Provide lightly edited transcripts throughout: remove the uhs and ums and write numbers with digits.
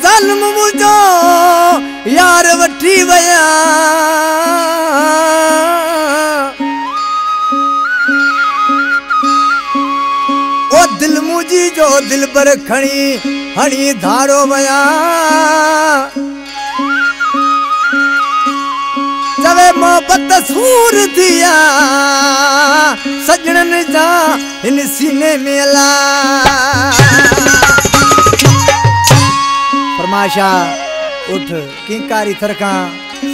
ज़ालिम मुझो यार वठी वया ओ दिल मुझी जो दिल पर खणी हणी धारो वया जवे मोहब्बत सूर दिया सजनन जा इन सीने में ला फरमाशा उठ किंकारी थरका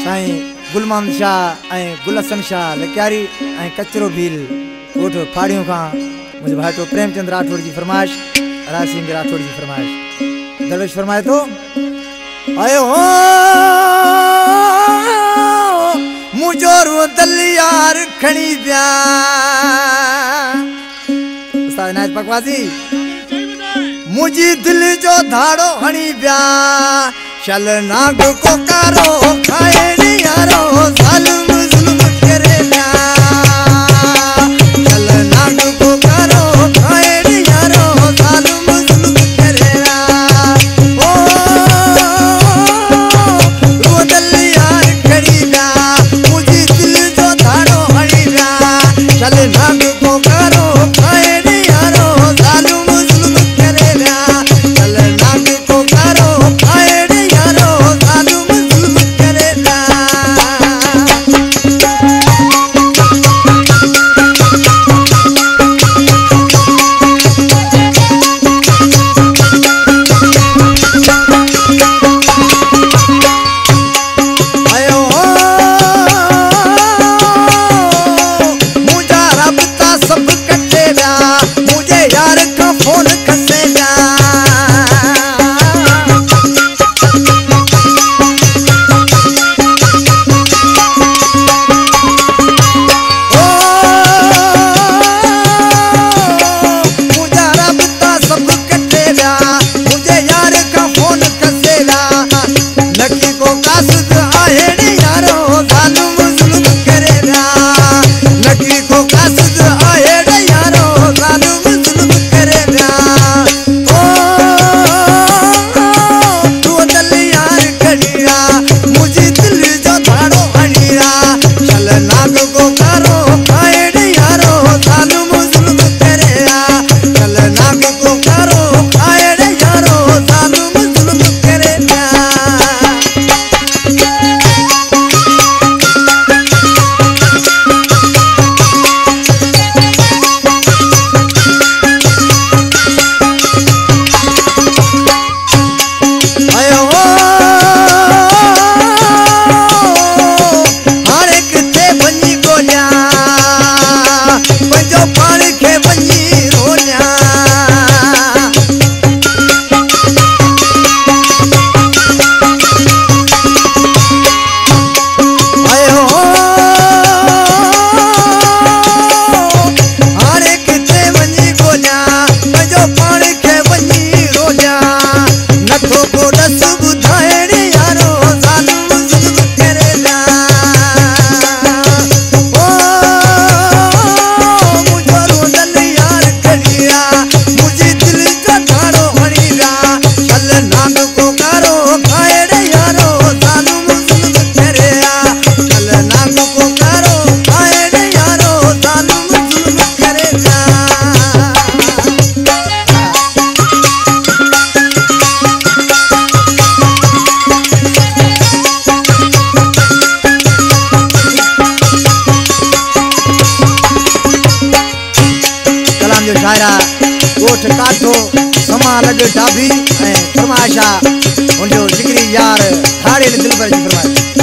साईं गुलमान शाह ऐं गुलसन शाह लक्यारी ऐं कचरो भील उठ फाड़ियों का मुझे भाई तो प्रेमचंद राठौड़ जी फरमाइश राज सिंह राठौड़ जी फरमाइश दरवेश फरमाए तो आयो हो मुझो रो दिल यार खणी दिया उस्ताद नाज पकवासी मुझी दिल जो धाड़ो हणी ब्या चल नाग को कारो खाए यारो ज़ालिम ज़ुल्म करे ब्या चल नाग को कारो खाए यारो ज़ालिम ज़ुल्म करे ओ रो दिल यार खड़ी ब्या मुझी दिल जो धाड़ो हणी ब्या चल नाग को कारो खाए यारो ज़ालिम ज़ुल्म करे ब्या चल नाग को कारो खाए यारो ज़ालिम ज़ुल्म करे ब्या आयो हो मुझा रबता सब कटे ब्या मुझे यार का फोन खसे ब्या मुझा रबता सब कटे ब्या मुझे यार का फोन खसे ब्या लकी को कासद आहे यारो ज़ालिम ज़ुल्म करे ब्या लकी को कासद आहे यारो ज़ालिम ज़ुल्म करे ब्या ओ तू दिल यार खड़ीरा मुझी दिल जो धाड़ो हणीरा चल नाग को कारो खाए यारो ज़ालिम ज़ुल्म करे चल नाग को कारो खाए यारो ज़ालिम ज़ुल्म करे आयो हो हर किथे वञी ॻोल्हियां पंहिंजो पाण खे वञी रोलियां आयो हो हर किथे वञी ॻोल्हियां पंहिंजो पाण खे वञी रोलियां नथो को डस ॿुधाए यारो ज़ालिम ज़ुल्म करे ब्या ओ मुझो रो दिल यार खड़ीरा मुझी दिल जो धाड़ो हणी ब्या चल नाग को कारो खाए यारो ज़ालिम ज़ुल्म करे चल नाग को कारो खाए यारो ज़ालिम ज़ुल्म करे ब्या कलाम जो शायरा ॻोठ काठो समा लॻ ढाबी ऐं फरमाइशा उनजो जिगरी यार हाड़े दिल पर जी फरमाइश